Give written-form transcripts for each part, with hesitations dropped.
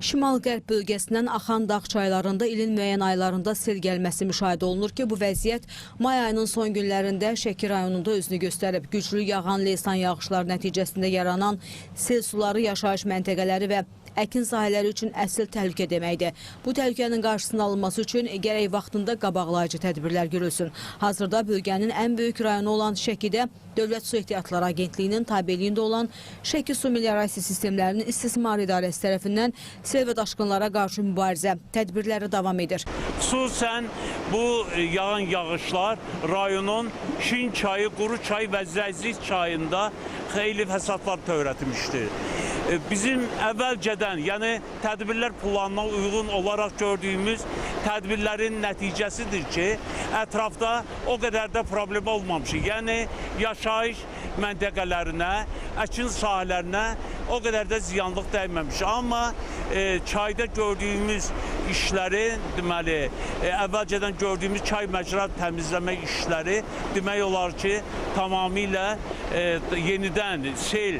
Şimal-qərb bölgəsindən axan dağ çaylarında ilin müəyyən aylarında sel gəlməsi müşahidə olunur ki, bu vəziyyət may ayının son günlərində Şəki rayonunda özünü göstərib. Güclü yağan leysan yağışlar nəticəsində yaranan sel suları yaşayış məntəqələri və əkin sahələri üçün əsl təhlükə deməkdir. Bu təhlükənin qarşısının alınması üçün gərək vaxtında qabaqlayıcı tədbirlər görülsün. Hazırda bölgənin ən böyük rayonu olan Şəkidə Dövlət Su Ehtiyatları Agentliyinin tabeliyində olan Şəki Su Meliorasiya Sistemlərinin İstismar İdarəsi tərəfindən sel və daşqınlara qarşı mübarizə tədbirləri davam edir. Xüsusən bu yağan yağışlar rayonun Şin çayı, Quru çay və Zəziz çayında xeyli fəsadlar törətmişdir. Bizim əvvəlcədən, yəni tədbirlər planına uyğun olaraq gördüyümüz tədbirlərin nəticəsidir ki, ətrafda o qədər də problem olmamışıq. Yəni yaşayış məntəqələrinə, əkin sahələrinə o qədər də ziyanlıq dəyməmiş. Amma çayda gördüyümüz işləri, deməli, əvvəlcədən gördüyümüz çay məcra təmizləmə işləri demək olar ki, tamamilə yenidən sel,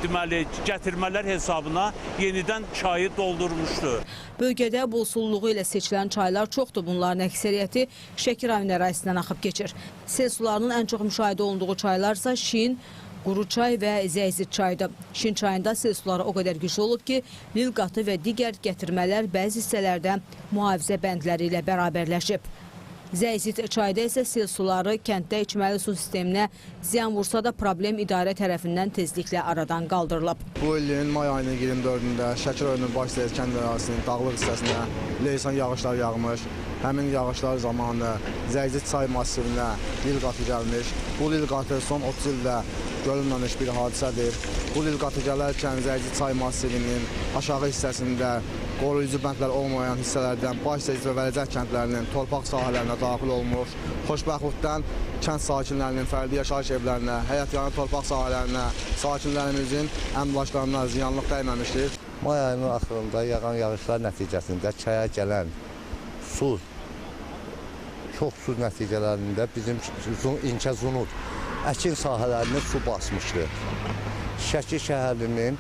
deməli, gətirmələr hesabına yenidən çayı doldurmuşdur. Bölgədə bolsulluğu ilə seçilən çaylar çoxdur. Bunların əksəriyyəti Şəki rayon ərazisindən axıb keçir. Sel sularının ən çox müşahidə olunduğu çaylarsa Şin, Quru çay və Zəyzid çayıdır. Şin çayında sel suları o qədər güclü olub ki, lil qatı və digər gətirmələr bəzi hissələrdə mühafizə bəndləri ilə bərabərləşib. Zəyzid çayda isə sel suları kənddə içməli su sisteminə ziyan vursa da problem idarə tərəfindən tezliklə aradan qaldırılıb. Bu ilin may ayının 24-də Şəki rayonunun Başsəhət kənd ərazisinin dağlıq hissəsinə leysan yağışlar yağmış. Həmin yağışlar zamanı Zəyzid çay massivinə lil qatı gəlmiş. Bu lil qatı son 30 ildə görülməmiş bir hadisədir. Bu lil qatı gələrkən Zəyzid çay massivinin aşağı hissəsində qoruyucu bəndlər olmayan hissələrdən Başsəhət və Vələcək kəndlərinin torpaq sahələrinə daxil olmuş. Xoşbəxtlikdən kənd sakinlərinin fərdi yaşayış evlərinə, həyətyanı torpaq sahələrinə, sakinlərimizin əmlaklarına ziyanlıq dəyməmişdir. May ayının axırında yağan yağışlar nəticəsində çaya gələn su, çox su nəticələrində bizim İnkəzunut əkin sahələrini su basmışdır. Şəki şəhərinin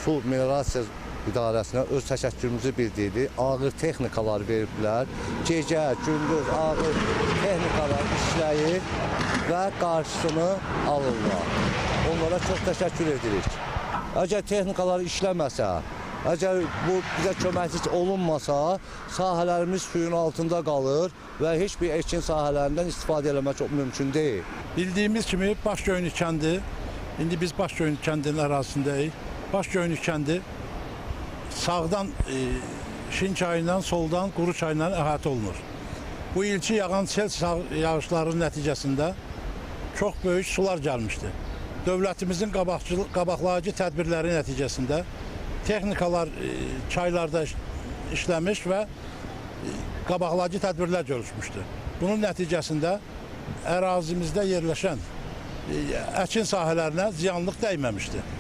su meliorasiya idarəsinə öz təşəkkürümüzü bildirdik. Ağır texnikalar veriblər. Gecə, gündüz ağır texnikalar işləyir və qarşısını alırlar. Onlara çox təşəkkür edirik. Əgər texnikalar işləməsə, əgər bu bizə köməkçi olunmasa, sahələrimiz suyun altında qalır və heç bir əkin sahələrindən istifadə etmək çox mümkün deyil. Bildiyimiz kimi Başgöyünlük kəndi, indi biz Başgöyünlük kəndinin ərazisindəyik. Başgöyünlük kəndi sağdan Şin çayından, soldan Quru çayından əhatə olunur. Bu ilki yağan sel yağışlarının nəticəsində çox böyük sular gəlmişdi. Dövlətimizin qabaqlayıcı tədbirləri nəticəsində texnikalar çaylarda işləmiş və qabaqlayıcı tədbirlər görülmüşdü. Bunun nəticəsində ərazimizdə yerləşən əkin sahələrinə ziyanlıq dəyməmişdi.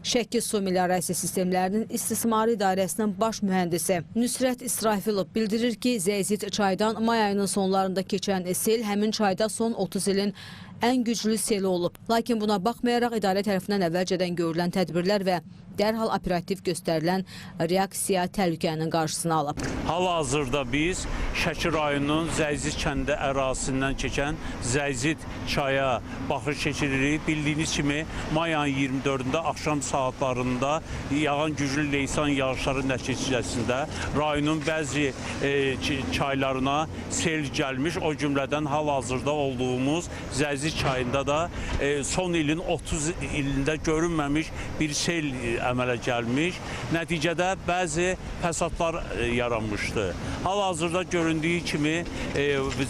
Şəki Su Meliorasiya Sistemlərinin İstismarı İdarəsinin baş mühəndisi Nüsrət İsrafilov bildirir ki, Zəyzid çaydan may ayının sonlarında keçən sel həmin çayda son 30 ilin ən güclü seli olub. Lakin buna baxmayaraq idarə tərəfindən əvvəlcədən görülən tədbirlər və dərhal operativ göstərilən reaksiya təhlükənin qarşısını alıb. Hal-hazırda biz Şəki rayonunun Zəyzid kəndi ərazisindən keçən Zəyzid çaya baxış keçiririk. Bildiyiniz kimi may ayının 24-də axşam saatlarında yağan güclü leysan yağışları nəticəsində rayonun bəzi çaylarına sel gəlmiş. O cümlədən hal-hazırda olduğumuz Zəyzid çayında da son ilin 30 ilində görünməmiş bir sel əmələ gəlmiş. Nəticədə bəzi fəsadlar yaranmışdı. Hal-hazırda göründüyü kimi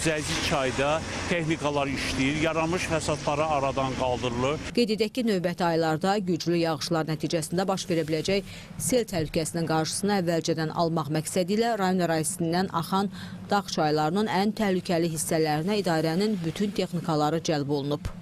Zəyzid çayda texnikalar işləyir, yaranmış fəsadları aradan qaldırılır. Qeyd edək ki, növbəti aylarda güclü yağışlar nəticəsində baş verə biləcək sel təhlükəsinin qarşısını əvvəlcədən almaq məqsədi ilə rayon ərazisindən axan dağ çaylarının ən təhlükəli hissələrinə idarənin bütün texnikaları cəlb olunub.